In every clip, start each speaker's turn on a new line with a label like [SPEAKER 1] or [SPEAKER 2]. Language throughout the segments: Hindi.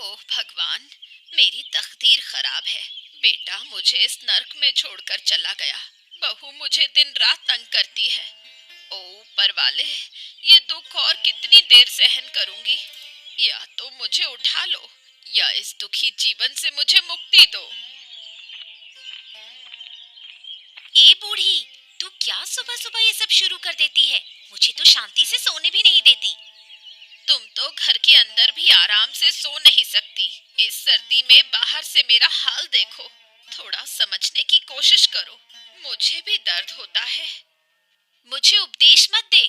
[SPEAKER 1] ओह भगवान, मेरी तकदीर खराब है। बेटा मुझे इस नर्क में छोड़कर चला गया। बहू मुझे दिन रात तंग करती है। ओ ऊपर वाले, ये दुख और कितनी देर सहन करूंगी। या तो मुझे उठा लो या इस दुखी जीवन से मुझे मुक्ति दो।
[SPEAKER 2] ए बूढ़ी, तू क्या सुबह सुबह ये सब शुरू कर देती है? मुझे तो शांति से सोने भी नहीं देती।
[SPEAKER 1] तुम तो घर के अंदर भी आराम से सो नहीं सकती। इस सर्दी में बाहर से मेरा हाल देखो। थोड़ा समझने की कोशिश करो, मुझे भी दर्द होता है।
[SPEAKER 2] मुझे उपदेश मत दे।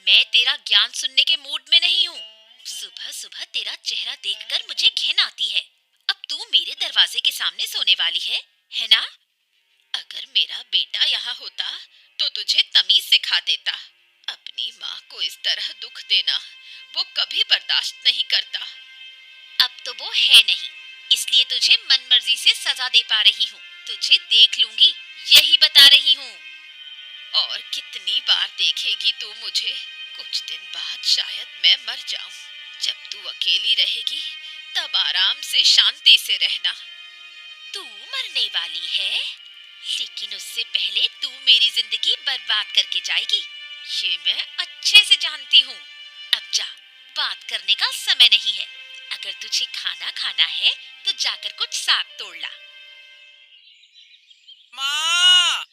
[SPEAKER 2] मैं तेरा ज्ञान सुनने के मूड में नहीं हूँ। सुबह सुबह तेरा चेहरा देखकर मुझे घिन आती है। अब तू मेरे दरवाजे के सामने सोने वाली है ना?
[SPEAKER 1] अगर मेरा बेटा यहाँ होता तो तुझे तमीज सिखा देता। अपनी माँ को इस तरह दुख देना वो कभी बर्दाश्त नहीं करता।
[SPEAKER 2] अब तो वो है नहीं, इसलिए तुझे मनमर्जी से सजा दे पा रही हूँ। तुझे देख लूंगी, यही बता रही हूँ।
[SPEAKER 1] और कितनी बार देखेगी तू मुझे? कुछ दिन बाद शायद मैं मर जाऊं। जब तू अकेली रहेगी तब आराम से शांति से रहना।
[SPEAKER 2] तू मरने वाली है, लेकिन उससे पहले तू मेरी जिंदगी बर्बाद करके जाएगी। ये मैं अच्छे से जानती हूँ। अब जा, बात करने का समय नहीं है। अगर तुझे खाना खाना है तो जाकर कुछ साग तोड़ ला।
[SPEAKER 3] माँ!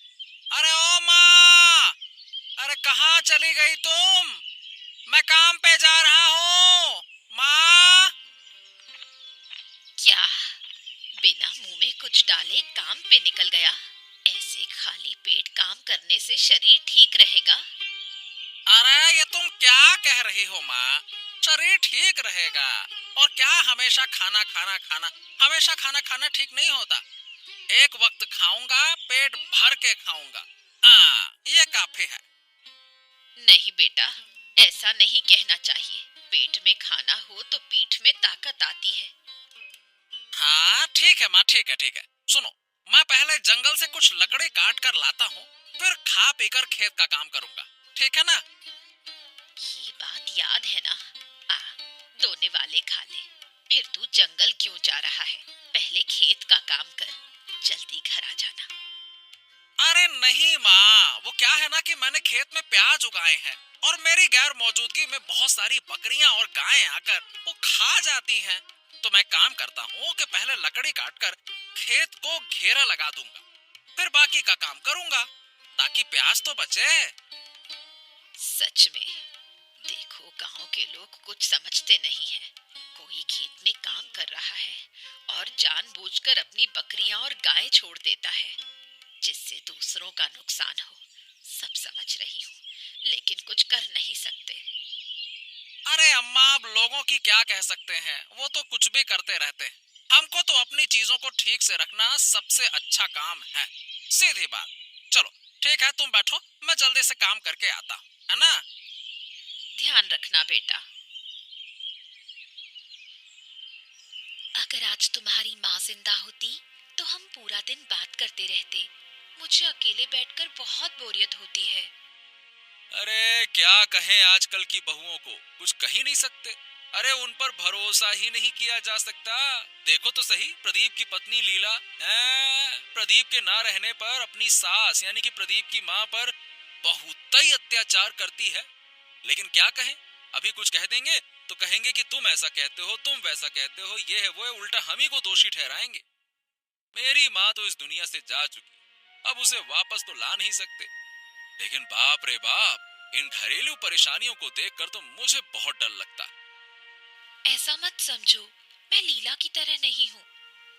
[SPEAKER 3] अरे ओ माँ! अरे कहाँ चली गई तुम? मैं काम पे जा रहा हूँ। माँ!
[SPEAKER 1] क्या? बिना मुंह में कुछ डाले काम पे निकल गया? ऐसे खाली पेट काम करने से शरीर ठीक रहेगा?
[SPEAKER 3] अरे ये तुम क्या कह रही हो माँ? शरीर ठीक रहेगा। और क्या हमेशा खाना खाना खाना? हमेशा खाना खाना ठीक नहीं होता। एक वक्त खाऊंगा, पेट भर के खाऊंगा। हाँ, ये काफी है।
[SPEAKER 1] नहीं बेटा, ऐसा नहीं कहना चाहिए। पेट में खाना हो तो पीठ में ताकत आती है।
[SPEAKER 3] हाँ ठीक है माँ, ठीक है ठीक है। सुनो, मैं पहले जंगल से कुछ लकड़ी काट कर लाता हूँ, फिर खा पीकर खेत का काम करूंगा। ठीक है ना?
[SPEAKER 1] ये बात याद है ना? आ, दोने वाले खा ले। फिर तू जंगल क्यों जा रहा है? पहले खेत का काम कर, जल्दी घर आ जाना।
[SPEAKER 3] अरे नहीं माँ, वो क्या है ना कि मैंने खेत में प्याज उगाए हैं और मेरी गैर मौजूदगी में बहुत सारी बकरियां और गायें आकर वो खा जाती हैं। तो मैं काम करता हूँ कि पहले लकड़ी काटकर खेत को घेरा लगा दूंगा, फिर बाकी का काम करूंगा ताकि प्याज तो बचे।
[SPEAKER 1] सच में, देखो गांव के लोग कुछ समझते नहीं हैं। कोई खेत में काम कर रहा है और जानबूझकर अपनी बकरियां और गाय छोड़ देता है, जिससे दूसरों का नुकसान हो। सब समझ रही हूँ, लेकिन कुछ कर नहीं सकते।
[SPEAKER 3] अरे अम्मा, अब लोगों की क्या कह सकते हैं? वो तो कुछ भी करते रहते हैं। हमको तो अपनी चीजों को ठीक से रखना सबसे अच्छा काम है। सीधी बात। चलो ठीक है, तुम बैठो, मैं जल्दी से काम करके आता हूँ, है ना?
[SPEAKER 1] ध्यान रखना बेटा।
[SPEAKER 2] अगर आज तुम्हारी माँ जिंदा होती तो हम पूरा दिन बात करते रहते। मुझे अकेले बैठकर बहुत बोरियत होती है।
[SPEAKER 3] अरे क्या कहें, आजकल की बहुओं को कुछ कह ही नहीं सकते। अरे उन पर भरोसा ही नहीं किया जा सकता। देखो तो सही, प्रदीप की पत्नी लीला प्रदीप के ना रहने पर अपनी सास यानी कि प्रदीप की माँ पर बहुत ही अत्याचार करती है। लेकिन क्या कहें, अभी कुछ कह देंगे तो कहेंगे कि तुम ऐसा कहते हो, तुम वैसा कहते हो, ये है वो है, उल्टा हम ही को दोषी ठहराएंगे। मेरी माँ तो इस दुनिया से जा चुकी, अब उसे वापस तो ला नहीं सकते। लेकिन बाप रे बाप, इन घरेलू परेशानियों को देखकर तो मुझे बहुत डर लगता।
[SPEAKER 2] ऐसा मत समझो, मैं लीला की तरह नहीं हूँ।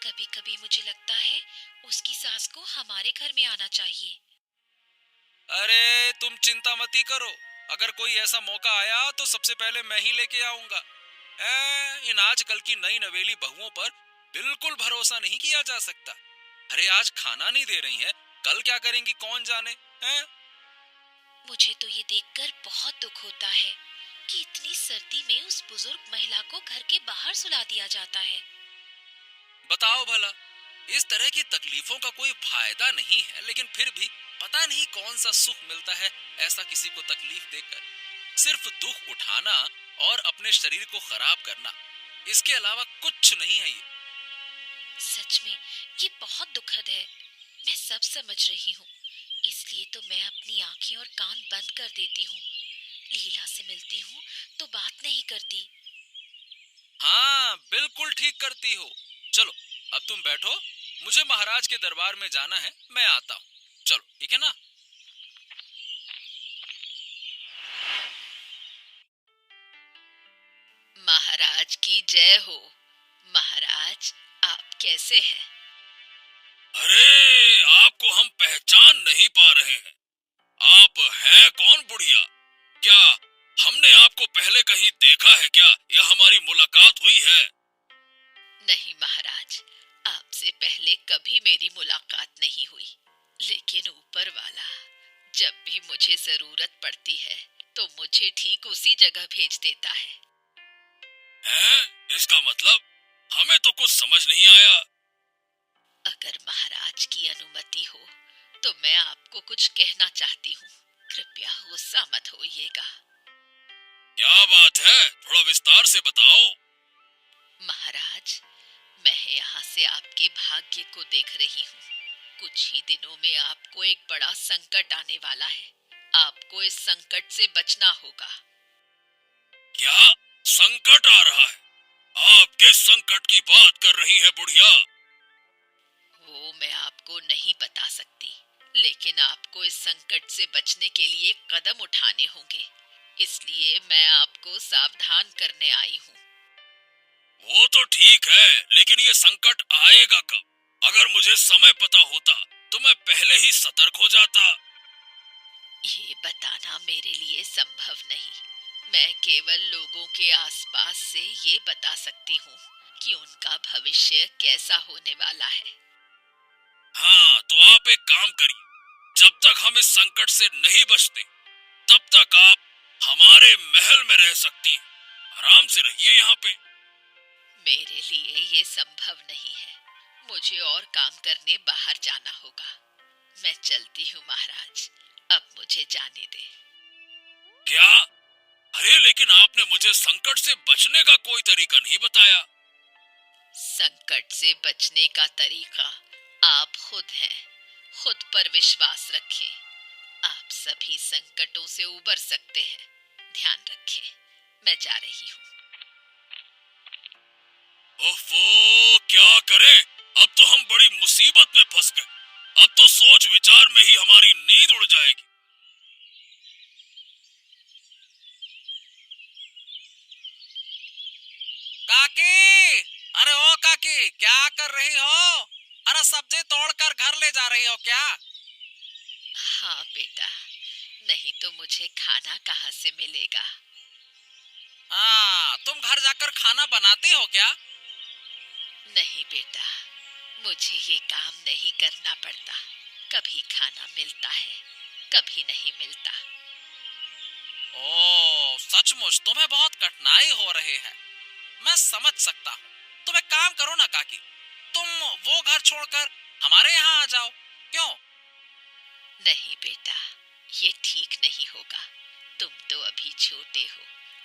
[SPEAKER 2] कभी कभी मुझे लगता है उसकी सास को हमारे घर में आना चाहिए।
[SPEAKER 3] अरे तुम चिंता मती करो, अगर कोई ऐसा मौका आया तो सबसे पहले मैं ही लेके आऊंगा। इन आजकल की नई नवेली बहुओं पर बिल्कुल भरोसा नहीं किया जा सकता। अरे आज खाना नहीं दे रही हैं, कल क्या करेंगी कौन जाने।
[SPEAKER 2] मुझे तो ये देखकर बहुत दुख होता है कि इतनी सर्दी में उस बुजुर्ग महिला को घर के बाहर सुला दिया जाता है।
[SPEAKER 3] बताओ भला, इस तरह की तकलीफों का कोई फायदा नहीं है, लेकिन फिर भी पता नहीं कौन सा सुख मिलता है ऐसा किसी को तकलीफ देकर। सिर्फ दुख उठाना और अपने शरीर को खराब करना, इसके अलावा कुछ नहीं है ये।
[SPEAKER 2] सच में ये बहुत दुखद है। मैं सब समझ रही हूँ, इसलिए तो मैं अपनी आंखें और कान बंद कर देती हूँ। लीला से मिलती हूँ तो बात नहीं करती।
[SPEAKER 3] हाँ, बिल्कुल ठीक करती हो। चलो अब तुम बैठो, मुझे महाराज के दरबार में जाना है, मैं आता हूँ। चलो ठीक है ना।
[SPEAKER 1] महाराज की जय हो। महाराज, आप कैसे हैं?
[SPEAKER 3] अरे, आपको हम पहचान नहीं पा रहे हैं। आप हैं कौन बुढ़िया? क्या हमने आपको पहले कहीं देखा है क्या, या हमारी मुलाकात हुई है?
[SPEAKER 1] नहीं महाराज, आपसे पहले कभी मेरी मुलाकात नहीं हुई, लेकिन ऊपर वाला जब भी मुझे जरूरत पड़ती है तो मुझे ठीक उसी जगह भेज देता है।
[SPEAKER 3] हैं? इसका मतलब हमें तो कुछ समझ नहीं आया।
[SPEAKER 1] अगर महाराज की अनुमति हो तो मैं आपको कुछ कहना चाहती हूँ। कृपया गुस्सा मत होइएगा।
[SPEAKER 3] क्या बात है, थोड़ा विस्तार से बताओ।
[SPEAKER 1] महाराज, मैं यहाँ से आपके भाग्य को देख रही हूँ। कुछ ही दिनों में आपको एक बड़ा संकट आने वाला है। आपको इस संकट से बचना होगा।
[SPEAKER 3] क्या संकट आ रहा है? आप किस संकट की बात कर रही हैं बुढ़िया?
[SPEAKER 1] वो मैं आपको नहीं बता सकती, लेकिन आपको इस संकट से बचने के लिए कदम उठाने होंगे। इसलिए मैं आपको सावधान करने आई हूँ।
[SPEAKER 3] वो तो ठीक है, लेकिन ये संकट आएगा कब? अगर मुझे समय पता होता तो मैं पहले ही सतर्क हो जाता।
[SPEAKER 1] ये बताना मेरे लिए संभव नहीं। मैं केवल लोगों के आसपास से ये बता सकती हूँ कि उनका भविष्य कैसा होने वाला है।
[SPEAKER 3] हाँ, तो आप एक काम करिए, जब तक हम इस संकट से नहीं बचते तब तक आप हमारे महल में रह सकती हैं। आराम से रहिए यहाँ पे।
[SPEAKER 1] मेरे लिए ये संभव नहीं है। मुझे और काम करने बाहर जाना होगा। मैं चलती हूँ महाराज, अब मुझे जाने दे।
[SPEAKER 3] क्या? अरे लेकिन आपने मुझे संकट से बचने का कोई तरीका नहीं बताया।
[SPEAKER 1] संकट से बचने का तरीका आप खुद हैं। खुद पर विश्वास रखें। आप सभी संकटों से उबर सकते हैं। ध्यान रखें। मैं जा रही हूँ।
[SPEAKER 3] ओफो, क्या करें? अब तो हम बड़ी मुसीबत में फंस गए। अब तो सोच विचार में ही हमारी नींद उड़ जाएगी। काकी, अरे ओ काकी, क्या कर रही हो? अरे सब्जी तोड़कर घर ले जा रही हो क्या?
[SPEAKER 1] हाँ बेटा, नहीं तो मुझे खाना कहाँ से मिलेगा।
[SPEAKER 3] हाँ, तुम घर जाकर खाना बनाती हो क्या?
[SPEAKER 1] नहीं बेटा, मुझे ये काम नहीं करना पड़ता। कभी खाना मिलता है, कभी नहीं मिलता।
[SPEAKER 3] ओह, सचमुच तुम्हें बहुत कठिनाई हो रही है। मैं समझ सकता हूँ। तुम एक काम करो ना काकी, तुम वो घर छोड़कर हमारे यहाँ आ जाओ। क्यों?
[SPEAKER 1] नहीं बेटा, ये ठीक नहीं होगा। तुम तो अभी छोटे हो,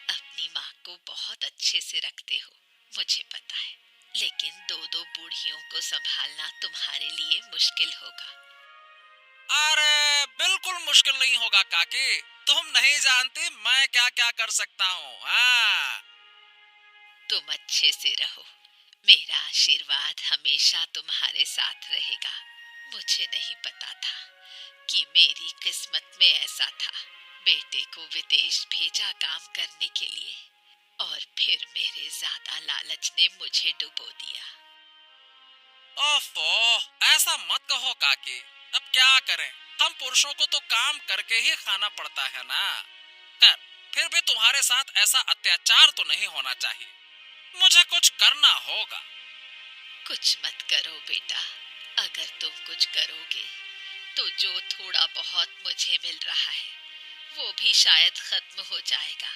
[SPEAKER 1] अपनी माँ को बहुत अच्छे से रखते हो, मुझे पता है। लेकिन दो दो बूढ़ियों को संभालना तुम्हारे लिए मुश्किल होगा।
[SPEAKER 3] अरे बिल्कुल मुश्किल नहीं होगा काकी। तुम नहीं जानती मैं क्या क्या कर सकता हूँ। हाँ,
[SPEAKER 1] तुम अच्छे से रहो। मेरा आशीर्वाद हमेशा तुम्हारे साथ रहेगा। मुझे नहीं पता था कि मेरी किस्मत में ऐसा था। बेटे को विदेश भेजा काम करने के लिए, और फिर मेरे ज्यादा लालच ने मुझे डुबो दिया।
[SPEAKER 3] ओफो, ऐसा मत कहो काकी। अब क्या करें, हम पुरुषों को तो काम करके ही खाना पड़ता है ना। खैर, फिर भी तुम्हारे साथ ऐसा अत्याचार तो नहीं होना चाहिए। मुझे कुछ करना होगा।
[SPEAKER 1] कुछ मत करो बेटा। अगर तुम कुछ करोगे तो जो थोड़ा बहुत मुझे मिल रहा है वो भी शायद खत्म हो जाएगा।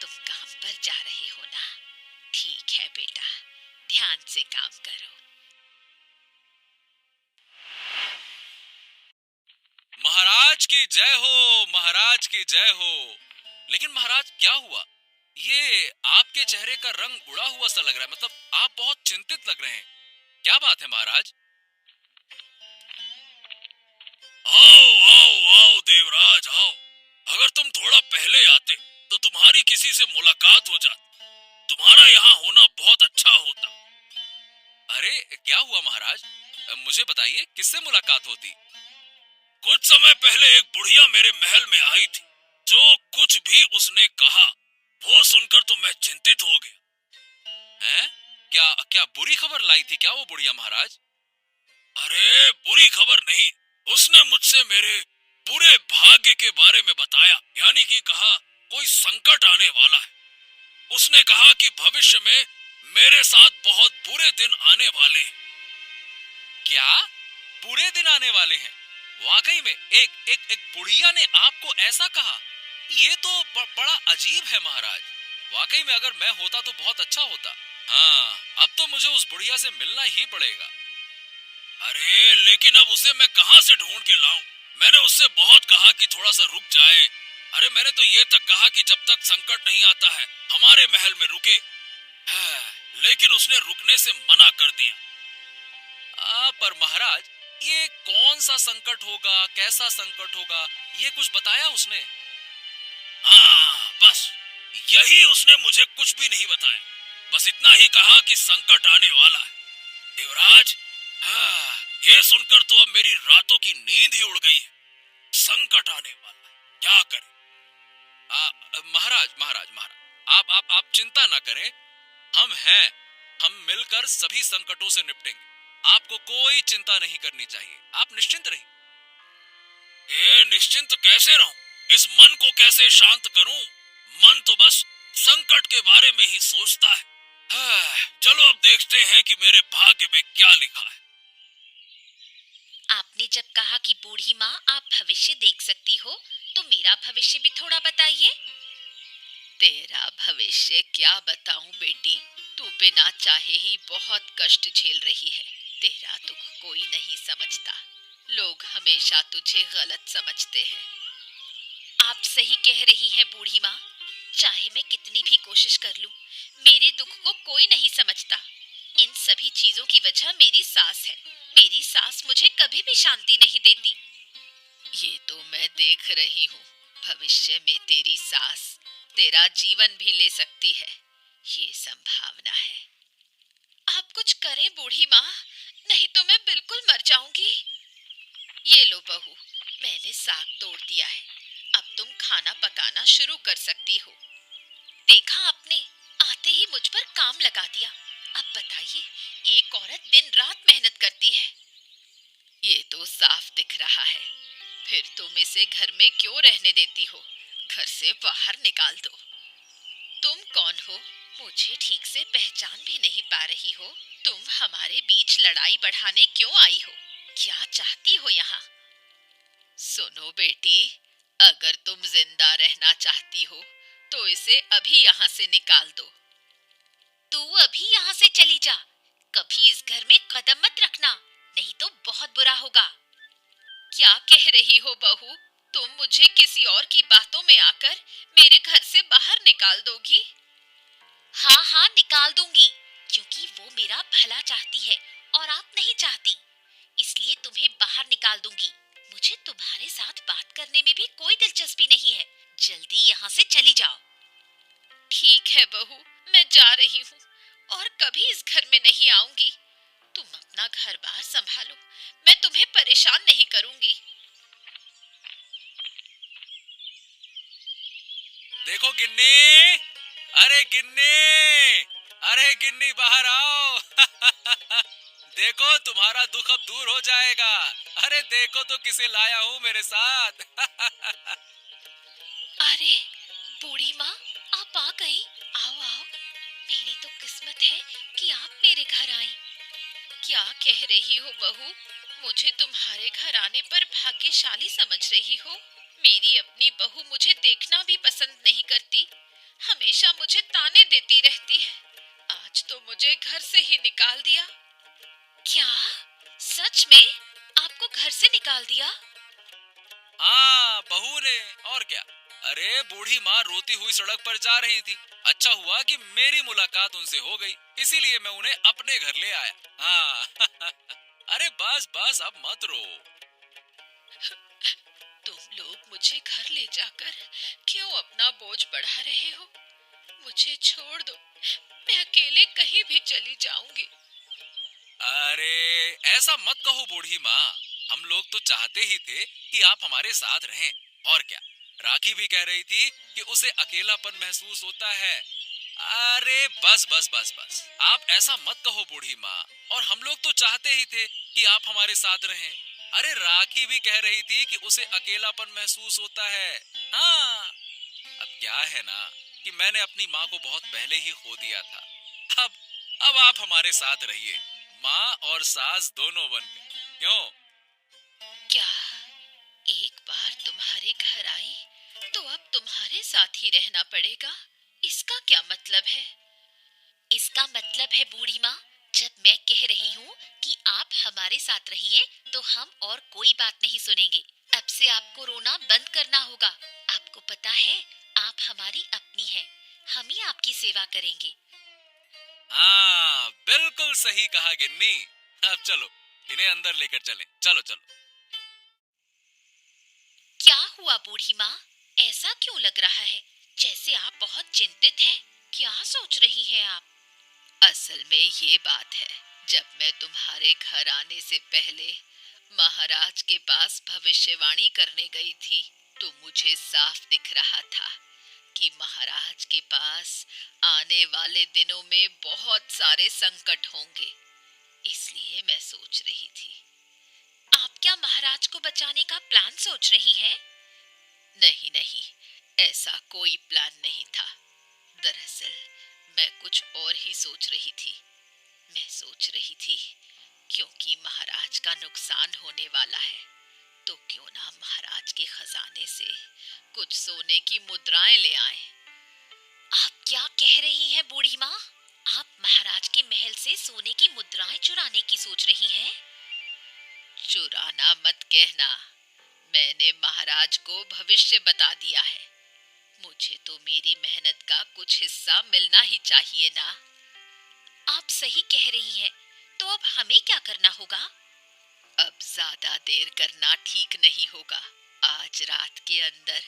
[SPEAKER 1] तुम काम पर जा रहे हो ना? ठीक है बेटा, ध्यान से काम करो।
[SPEAKER 3] महाराज की जय हो, महाराज की जय हो। लेकिन महाराज क्या हुआ? ये आपके चेहरे का रंग उड़ा हुआ सा लग रहा है, मतलब आप बहुत चिंतित लग रहे हैं। क्या बात है महाराज? आओ आओ आओ देवराज आओ। अगर तुम थोड़ा पहले आते तो तुम्हारी किसी से मुलाकात हो जाती। तुम्हारा यहाँ होना बहुत अच्छा होता। अरे क्या हुआ महाराज? मुझे बताइए किससे मुलाकात होती? कुछ समय पहले एक बुढ़िया मेरे महल में आई थी। जो कुछ भी उसने कहा वो सुनकर तो मैं चिंतित हो गया। हैं? क्या क्या बुरी खबर लाई थी क्या वो बुढ़िया महाराज? अरे बुरी खबर नहीं, उसने मुझसे मेरे बुरे भाग्य के बारे में बताया, यानी कि कहा कोई संकट आने वाला है। उसने कहा कि भविष्य में मेरे साथ बहुत बुरे दिन आने वाले हैं। क्या बुरे दिन आने वाले हैं? वाकई में एक एक एक बुढ़िया ने आपको ऐसा कहा? ये तो बड़ा अजीब है महाराज। वाकई में अगर मैं होता तो बहुत अच्छा होता। हाँ, अब तो मुझे उस बुढ़िया से मिलना ही पड़ेगा। अरे लेकिन अब उसे मैं कहाँ से ढूंढ के लाऊं? मैंने उससे बहुत कहा कि थोड़ा सा रुक जाए। अरे मैंने तो ये तक कहा कि जब तक संकट नहीं आता है हमारे महल में रुके। लेकिन उसने रुकने से मना कर दिया। पर महाराज ये कौन सा संकट होगा, कैसा संकट होगा, ये कुछ बताया उसने? हाँ बस यही उसने मुझे कुछ भी नहीं बताया। बस इतना ही कहा कि संकट आने वाला है। देवराज, ये सुनकर तो अब मेरी रातों की नींद ही उड़ गई है। संकट आने वाला है, क्या करें? महाराज महाराज महाराज आप चिंता ना करें। हम हैं, हम मिलकर सभी संकटों से निपटेंगे। आपको कोई चिंता नहीं करनी चाहिए, आप निश्चिंत रहिए। ये निश्चिंत कैसे रहूं? इस मन को कैसे शांत करूं? मन तो बस संकट के बारे में ही सोचता है। चलो अब देखते हैं कि मेरे भाग्य में क्या लिखा है।
[SPEAKER 2] आपने जब कहा कि बूढ़ी माँ आप भविष्य देख सकती हो, तो मेरा भविष्य भी थोड़ा बताइए।
[SPEAKER 1] तेरा भविष्य क्या बताऊं बेटी, तू बिना चाहे ही बहुत कष्ट झेल रही है। तेरा दुख कोई नहीं समझता। लोग हमेशा तुझे गलत समझते हैं।
[SPEAKER 2] आप सही कह रही हैं बूढ़ी माँ। चाहे मैं कितनी भी कोशिश कर लूं, मेरे दुख को कोई नहीं समझता। इन सभी चीजों की वजह मेरी सास है। मेरी सास मुझे कभी भी शांति नहीं देती।
[SPEAKER 1] ये तो मैं देख रही हूँ। भविष्य में तेरी सास तेरा जीवन भी ले सकती है, ये संभावना है।
[SPEAKER 2] आप कुछ करें बूढ़ी माँ, नहीं तो मैं बिल्कुल मर जाऊंगी।
[SPEAKER 1] ये लो बहू, मैंने साग तोड़ दिया है। अब तुम खाना पकाना शुरू कर सकती हो।
[SPEAKER 2] देखा आपने, आते ही मुझ पर काम लगा दिया। अब बताइए, एक औरत दिन रात मेहनत करती है।
[SPEAKER 1] ये तो साफ दिख रहा है। फिर तुम इसे घर में क्यों रहने देती हो? घर से बाहर निकाल दो।
[SPEAKER 2] तुम कौन हो? मुझे ठीक से पहचान भी नहीं पा रही हो। तुम हमारे बीच लड़ाई बढ़ाने क्यों आई हो? क्या चाहती हो यहाँ?
[SPEAKER 1] सुनो बेटी, अगर तुम जिंदा रहना चाहती हो तो इसे अभी यहाँ से निकाल दो।
[SPEAKER 2] तू अभी यहाँ से चली जा। कभी इस घर में कदम मत रखना, नहीं तो बहुत बुरा होगा।
[SPEAKER 1] क्या कह रही हो बहू? तुम मुझे किसी और की बातों में आकर मेरे घर से बाहर निकाल दोगी?
[SPEAKER 2] हाँ हाँ निकाल दूंगी, क्योंकि वो मेरा भला चाहती है और आप नहीं चाहती, इसलिए तुम्हें बाहर निकाल दूंगी। मुझे तुम्हारे साथ बात करने में भी कोई दिलचस्पी नहीं है। जल्दी यहाँ से चली जाओ।
[SPEAKER 1] ठीक है बहू, मैं जा रही हूँ और कभी इस घर में नहीं आऊंगी। तुम अपना घर बार संभालो, मैं तुम्हें परेशान नहीं करूंगी।
[SPEAKER 3] देखो गिन्नी, अरे गिन्नी, अरे गिन्नी बाहर आओ। देखो तुम्हारा दुख अब दूर हो जाएगा। अरे देखो तो किसे लाया हूँ मेरे साथ।
[SPEAKER 2] अरे बूढ़ी माँ, आप आ गई। आओ आओ, मेरी तो किस्मत है कि आप मेरे घर आई।
[SPEAKER 1] क्या कह रही हो बहू? मुझे तुम्हारे घर आने पर भाग्यशाली समझ रही हो? मेरी अपनी बहू मुझे देखना भी पसंद नहीं करती, हमेशा मुझे ताने देती रहती है। आज तो मुझे घर से ही निकाल दिया।
[SPEAKER 2] क्या सच में आपको घर से निकाल दिया?
[SPEAKER 3] हाँ बहू ने, और क्या। अरे बूढ़ी माँ रोती हुई सड़क पर जा रही थी। अच्छा हुआ कि मेरी मुलाकात उनसे हो गई, इसीलिए मैं उन्हें अपने घर ले आया। हाँ। अरे बस बस अब मत रो।
[SPEAKER 1] तुम लोग मुझे घर ले जाकर क्यों अपना बोझ बढ़ा रहे हो? मुझे छोड़ दो, मैं अकेले कहीं भी चली जाऊंगी।
[SPEAKER 3] अरे ऐसा मत कहो बूढ़ी माँ, हम लोग तो चाहते ही थे कि आप हमारे साथ रहें। और क्या, राखी भी कह रही थी कि उसे अकेलापन महसूस होता है। अरे बस बस बस बस, आप ऐसा मत कहो बूढ़ी माँ, और हम लोग तो चाहते ही थे कि आप हमारे साथ रहें। अरे राखी भी कह रही थी कि उसे अकेलापन महसूस होता है। हाँ, अब क्या है ना कि मैंने अपनी माँ को बहुत पहले ही खो दिया था। अब आप हमारे साथ रहिए, माँ और सास दोनों बनकर। क्यों?
[SPEAKER 1] क्या एक बार तुम्हारे घर आई तो अब तुम्हारे साथ ही रहना पड़ेगा? इसका क्या मतलब है?
[SPEAKER 2] इसका मतलब है बूढ़ी माँ, जब मैं कह रही हूँ कि आप हमारे साथ रहिए तो हम और कोई बात नहीं सुनेंगे। अब से आपको रोना बंद करना होगा। आपको पता है आप हमारी अपनी हैं, हम ही आपकी सेवा करेंगे।
[SPEAKER 3] हाँ बिल्कुल सही कहा गिन्नी। अब चलो इन्हें अंदर लेकर चलें। चलो चलो।
[SPEAKER 2] क्या हुआ बूढ़ी माँ, ऐसा क्यों लग रहा है जैसे आप बहुत चिंतित हैं? क्या सोच रही हैं आप?
[SPEAKER 1] असल में ये बात है, जब मैं तुम्हारे घर आने से पहले महाराज के पास भविष्यवाणी करने गई थी तो मुझे साफ दिख रहा था कि महाराज के पास आने वाले दिनों में बहुत सारे संकट होंगे। इसलिए मैं सोच रही थी।
[SPEAKER 2] आप क्या महाराज को बचाने का प्लान सोच रही हैं?
[SPEAKER 1] नहीं नहीं, ऐसा कोई प्लान नहीं था। दरअसल मैं कुछ और ही सोच रही थी। मैं सोच रही थी क्योंकि महाराज का नुकसान होने वाला है तो क्यों ना महाराज के खजाने से कुछ सोने की मुद्राएं ले आए।
[SPEAKER 2] आप क्या कह रही हैं बूढ़ी माँ? आप महाराज के महल से सोने की मुद्राएं चुराने की सोच रही हैं?
[SPEAKER 1] चुराना मत कहना, मैंने महाराज को भविष्य बता दिया है। मुझे तो मेरी मेहनत का कुछ हिस्सा मिलना ही चाहिए ना।
[SPEAKER 2] आप सही कह रही हैं, तो अब हमें क्या करना होगा?
[SPEAKER 1] अब ज्यादा देर करना ठीक नहीं होगा। आज रात के अंदर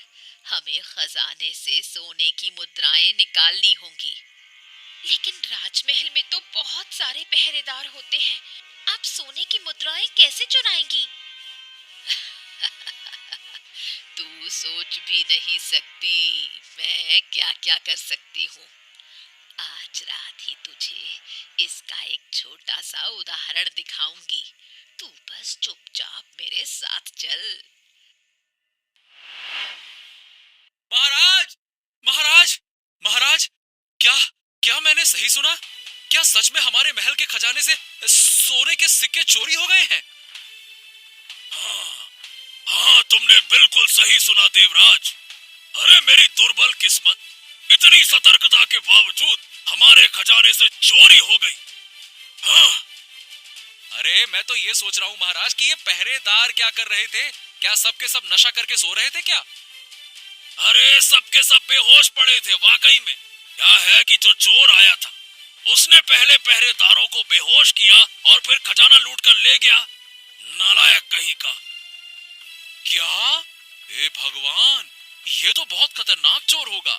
[SPEAKER 1] हमें खजाने से सोने की मुद्राएं निकालनी होंगी।
[SPEAKER 2] लेकिन राजमहल में तो बहुत सारे पहरेदार होते हैं, आप सोने की मुद्राएं कैसे चुराएंगी?
[SPEAKER 1] तू सोच भी नहीं सकती मैं क्या क्या कर सकती हूँ। आज रात ही तुझे इसका एक छोटा सा उदाहरण दिखाऊंगी। तू बस चुपचाप मेरे साथ चल।
[SPEAKER 3] महाराज, महाराज, महाराज, क्या क्या मैंने सही सुना? क्या सच में हमारे महल के खजाने से सोने के सिक्के चोरी हो गए हैं? हाँ, हाँ तुमने बिल्कुल सही सुना देवराज। अरे मेरी दुर्बल किस्मत, इतनी सतर्कता के बावजूद हमारे खजाने से चोरी हो गई। हाँ। अरे मैं तो ये सोच रहा हूँ महाराज कि ये पहरेदार क्या कर रहे थे? क्या सबके सब नशा करके सो रहे थे क्या? अरे सबके सब बेहोश पड़े थे वाकई में। क्या है कि जो चोर आया था उसने पहले पहरेदारों को बेहोश किया और फिर खजाना लूट कर ले गया। नालायक कहीं का। क्या? हे भगवान, ये तो बहुत खतरनाक चोर होगा।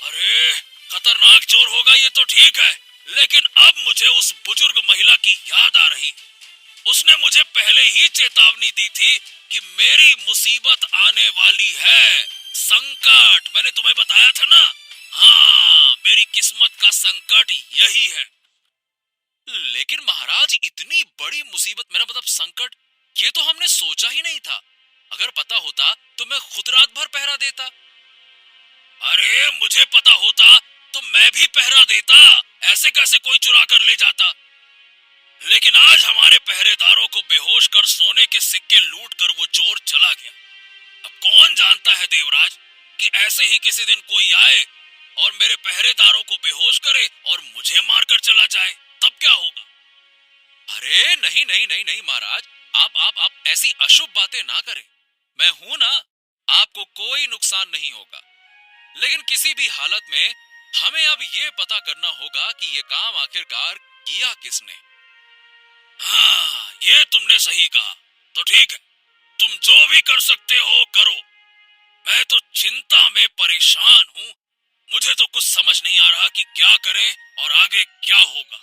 [SPEAKER 3] अरे खतरनाक चोर होगा ये तो ठीक है, लेकिन अब मुझे उस बुजुर्ग महिला की याद आ रही। उसने मुझे पहले ही चेतावनी दी थी कि मेरी मुसीबत आने वाली है। संकट, मैंने तुम्हें बताया था ना। हाँ, मेरी किस्मत का संकट यही है। लेकिन महाराज इतनी बड़ी मुसीबत, मेरा मतलब संकट, ये तो हमने सोचा ही नहीं था। अगर पता होता तो मैं खुद रात भर पहरा देता। अरे मुझे पता होता तो मैं भी पहरा देता। ऐसे कैसे कोई चुरा कर ले जाता? लेकिन आज हमारे पहरेदारों को बेहोश कर सोने के सिक्के लूट कर वो चोर चला गया। अब कौन जानता है देवराज कि ऐसे ही किसी दिन कोई आए और मेरे पहरेदारों को बेहोश करे और मुझे मारकर चला जाए, तब क्या होगा? अरे नहीं नहीं नहीं नहीं महाराज, आप ऐसी अशुभ बातें ना करें। मैं हूं ना, आपको कोई नुकसान नहीं होगा। लेकिन किसी भी हालत में हमें अब ये पता करना होगा कि ये काम आखिरकार किया किसने। हाँ, ये तुमने सही कहा। तो ठीक है, तुम जो भी कर सकते हो करो। मैं तो चिंता में परेशान हूँ। मुझे तो कुछ समझ नहीं आ रहा कि क्या करें और आगे क्या होगा।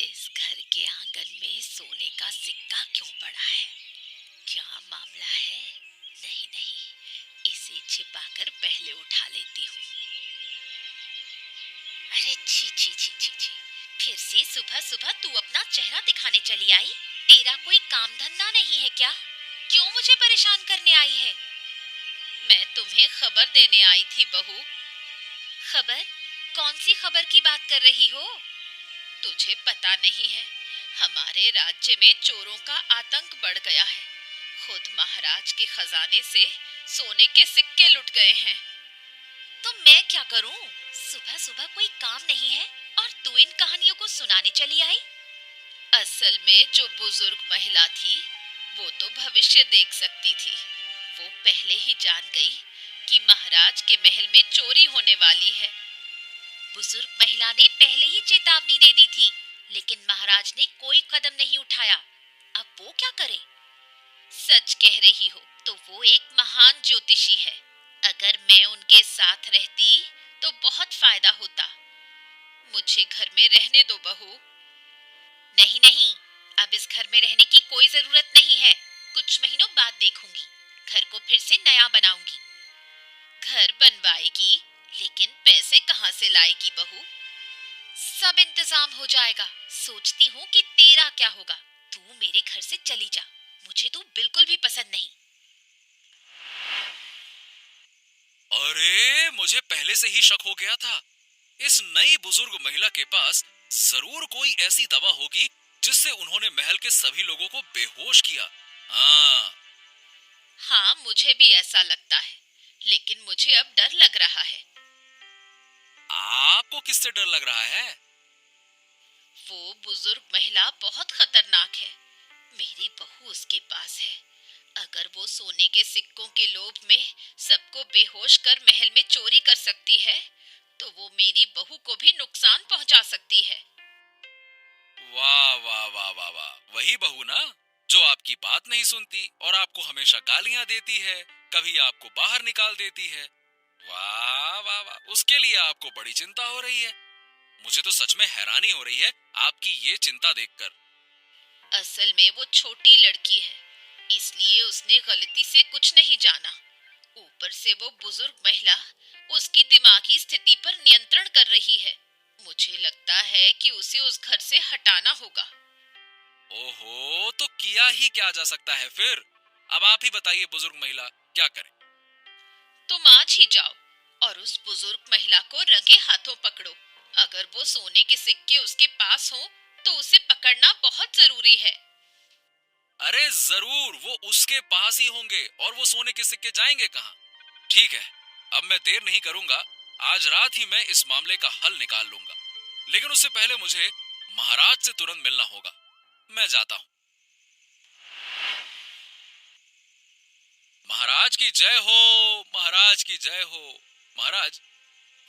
[SPEAKER 2] इस घर के आंगन में सोने का सिक्का क्यों पड़ा है? क्या मामला है? नहीं नहीं, इसे छिपाकर पहले उठा लेती हूँ। अरे छी छी छी छी छी, फिर से सुबह सुबह तू अपना चेहरा दिखाने चली आई? तेरा कोई काम धंधा नहीं है क्या? क्यों मुझे परेशान करने आई है?
[SPEAKER 1] मैं तुम्हें खबर देने आई थी बहू।
[SPEAKER 2] खबर? कौन सी खबर की बात कर रही हो?
[SPEAKER 1] तुझे पता नहीं है, हमारे राज्य में चोरों का आतंक बढ़ गया है। खुद महाराज के खजाने से सोने के सिक्के लुट गए हैं।
[SPEAKER 2] तो मैं क्या करूं? सुबह सुबह कोई काम नहीं है और तू इन कहानियों को सुनाने चली आई?
[SPEAKER 1] असल में जो बुजुर्ग महिला थी वो तो भविष्य देख सकती थी। वो पहले ही जान गई कि महाराज के महल में चोरी होने वाली है।
[SPEAKER 2] बुजुर्ग महिला ने पहले ही चेतावनी दे दी थी, लेकिन महाराज ने कोई कदम नहीं उठाया। अब वो क्या करे?
[SPEAKER 1] सच कह रही हो तो वो एक महान ज्योतिषी है। अगर मैं उनके साथ रहती तो बहुत फायदा होता। मुझे घर में रहने दो बहू।
[SPEAKER 2] नहीं नहीं, अब इस घर में रहने की कोई जरूरत नहीं है। कुछ महीनों बाद देखूंगी, घर को फिर से नया बनाऊंगी।
[SPEAKER 1] घर बनवाएगी, लेकिन पैसे कहाँ से लाएगी बहू?
[SPEAKER 2] सब इंतजाम हो जाएगा। सोचती हूँ कि तेरा क्या होगा। तू मेरे घर से चली जा, मुझे तू बिल्कुल भी पसंद नहीं।
[SPEAKER 3] अरे, मुझे पहले से ही शक हो गया था। इस नई बुजुर्ग महिला के पास जरूर कोई ऐसी दवा होगी जिससे उन्होंने महल के सभी लोगों को बेहोश किया।
[SPEAKER 1] हाँ, मुझे भी ऐसा लगता है, लेकिन मुझे अब डर लग रहा है।
[SPEAKER 3] आपको किससे डर लग रहा है?
[SPEAKER 1] वो बुजुर्ग महिला बहुत खतरनाक है। मेरी बहू उसके पास है। अगर वो सोने के सिक्कों के लोभ में सबको बेहोश कर महल में चोरी कर सकती है, तो वो मेरी बहू को भी नुकसान पहुंचा सकती है।
[SPEAKER 3] वाह वाह वाह वाह वाह, वही बहू ना जो आपकी बात नहीं सुनती और आपको हमेशा गालियां देती है, कभी आपको बाहर निकाल देती है। वाह वाह वाह, उसके लिए आपको बड़ी चिंता हो रही है। मुझे तो सच में हैरानी हो रही है आपकी ये चिंता देखकर।
[SPEAKER 1] असल में वो छोटी लड़की है, इसलिए उसने गलती से कुछ नहीं जाना। ऊपर से वो बुजुर्ग महिला उसकी दिमागी स्थिति पर नियंत्रण कर रही है। मुझे लगता है कि उसे उस घर से हटाना होगा।
[SPEAKER 3] ओहो, तो किया ही क्या जा सकता है फिर? अब आप ही बताइए बुजुर्ग महिला, क्या करें?
[SPEAKER 1] तुम आज ही जाओ और उस बुजुर्ग महिला को रंगे हाथों पकड़ो। अगर वो सोने के सिक्के उसके पास हो तो उसे पकड़ना बहुत जरूरी है।
[SPEAKER 3] अरे जरूर, वो उसके पास ही होंगे और वो सोने के सिक्के जाएंगे कहाँ? ठीक है, अब मैं देर नहीं करूंगा। आज रात ही मैं इस मामले का हल निकाल लूंगा, लेकिन उससे पहले मुझे महाराज से तुरंत मिलना होगा। मैं जाता हूँ। महाराज की जय हो, महाराज की जय हो। महाराज,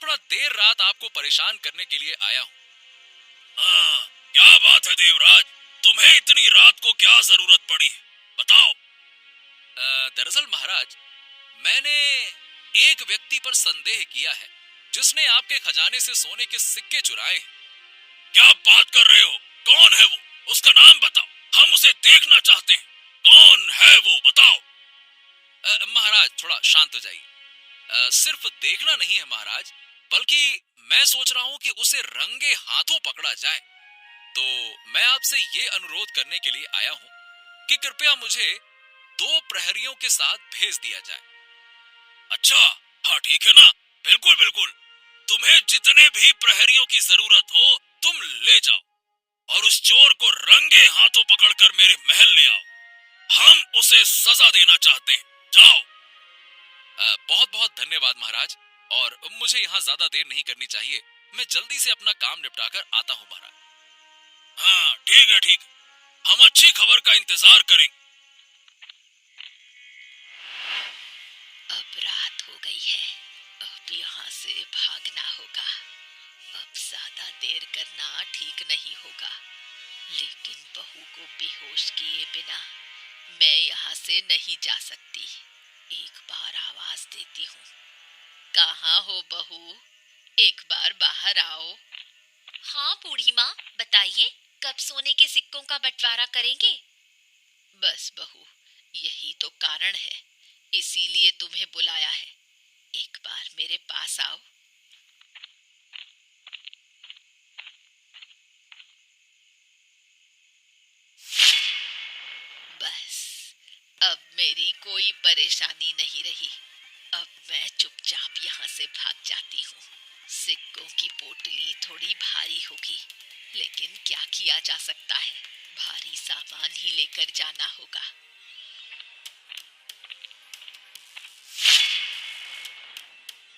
[SPEAKER 3] थोड़ा देर रात आपको परेशान करने के लिए आया हूँ। हाँ, क्या बात है देवराज, तुम्हें इतनी रात को क्या जरूरत पड़ी है, बताओ। दरअसल महाराज, मैंने एक व्यक्ति पर संदेह किया है जिसने आपके खजाने से सोने के सिक्के चुराए हैं। क्या बात कर रहे हो? कौन है वो? उसका नाम बताओ, हम उसे देखना चाहते हैं। कौन है वो, बताओ। महाराज, थोड़ा शांत हो जाइए। सिर्फ देखना नहीं है महाराज, बल्कि मैं सोच रहा हूँ कि उसे रंगे हाथों पकड़ा जाए। तो मैं आपसे ये अनुरोध करने के लिए आया हूँ कि कृपया मुझे 2 प्रहरियों के साथ भेज दिया जाए। अच्छा, हाँ ठीक है ना, बिल्कुल बिल्कुल। तुम्हें जितने भी प्रहरियों की जरूरत हो तुम ले जाओ और उस चोर को रंगे हाथों पकड़कर मेरे महल ले आओ। हम उसे सजा देना चाहते हैं। जाओ। बहुत बहुत धन्यवाद महाराज, और मुझे यहाँ ज्यादा देर नहीं करनी चाहिए। मैं जल्दी से अपना काम निपटाकर आता हूँ महाराज। हाँ ठीक है, ठीक। हम अच्छी खबर का इंतजार करेंगे।
[SPEAKER 1] है। अब यहाँ से भागना होगा। अब ज्यादा देर करना ठीक नहीं होगा, लेकिन बहू को बेहोश किए बिना मैं यहाँ से नहीं जा सकती। एक बार आवाज देती हूँ, कहाँ हो बहू, एक बार बाहर आओ।
[SPEAKER 2] हाँ बूढ़ी माँ, बताइए कब सोने के सिक्कों का बंटवारा करेंगे?
[SPEAKER 1] बस बहू, यही तो कारण है, इसीलिए तुम्हें बुलाया है। एक बार मेरे पास आओ। बस, अब मेरी कोई परेशानी नहीं रही। अब मैं चुपचाप यहाँ से भाग जाती हूँ। सिक्कों की पोटली थोड़ी भारी होगी, लेकिन क्या किया जा सकता है, भारी सामान ही लेकर जाना होगा।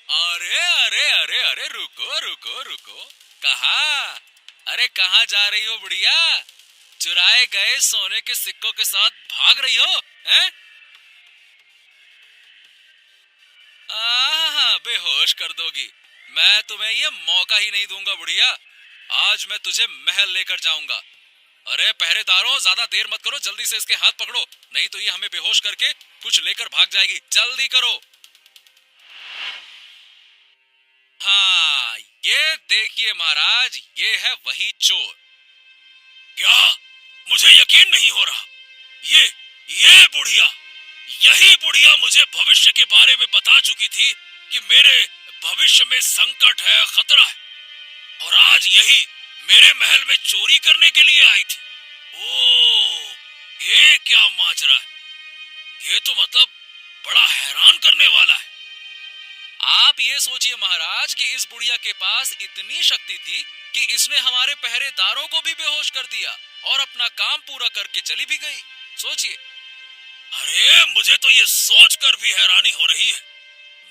[SPEAKER 3] अरे अरे अरे अरे, रुको रुको रुको, कहाँ? अरे कहाँ जा रही हो बुढ़िया? चुराए गए सोने के सिक्कों के साथ भाग रही हो, हैं? बेहोश कर दोगी। मैं तुम्हें ये मौका ही नहीं दूंगा बुढ़िया। आज मैं तुझे महल लेकर जाऊंगा। अरे पहरेदारों, ज्यादा देर मत करो, जल्दी से इसके हाथ पकड़ो, नहीं तो ये हमें बेहोश करके कुछ लेकर भाग जाएगी। जल्दी करो। हाँ, ये देखिए महाराज, ये है वही चोर। क्या? मुझे यकीन नहीं हो रहा। ये बुढ़िया, यही बुढ़िया मुझे भविष्य के बारे में बता चुकी थी कि मेरे भविष्य में संकट है, खतरा है, और आज यही मेरे महल में चोरी करने के लिए आई थी। ओह, ये क्या माजरा है? ये तो मतलब बड़ा हैरान करने वाला है। आप ये सोचिए महाराज कि इस बुढ़िया के पास इतनी शक्ति थी कि इसने हमारे पहरेदारों को भी बेहोश कर दिया और अपना काम पूरा करके चली भी गई। सोचिए। अरे मुझे तो ये सोचकर भी हैरानी हो रही है।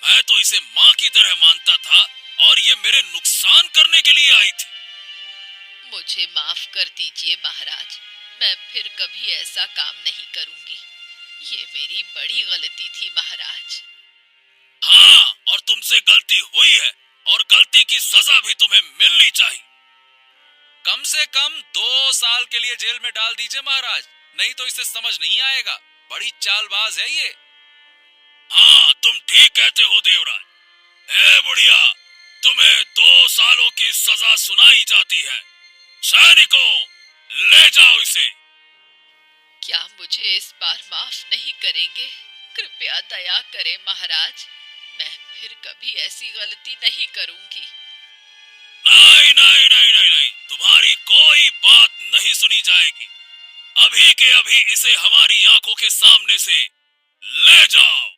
[SPEAKER 3] मैं तो इसे माँ की तरह मानता था और ये मेरे नुकसान करने के लिए आई थी। मुझे माफ कर दीजिए महाराज, मैं फिर कभी ऐसा काम नहीं करूंगी। ये मेरी बड़ी गलती थी महाराज। हाँ, और तुमसे गलती हुई है और गलती की सजा भी तुम्हें मिलनी चाहिए। कम से कम 2 साल के लिए जेल में डाल दीजिए महाराज, नहीं तो इसे समझ नहीं आएगा। बड़ी चालबाज है ये। हाँ, तुम ठीक कहते हो देवराज। ए बुढ़िया, तुम्हें 2 सालों की सजा सुनाई जाती है। सैनिकों, ले जाओ इसे। क्या मुझे इस बार माफ नहीं करेंगे? कृपया दया करें महाराज, मैं फिर कभी ऐसी गलती नहीं करूंगी। नहीं नहीं नहीं नहीं नहीं, तुम्हारी कोई बात नहीं सुनी जाएगी। अभी के अभी इसे हमारी आंखों के सामने से ले जाओ।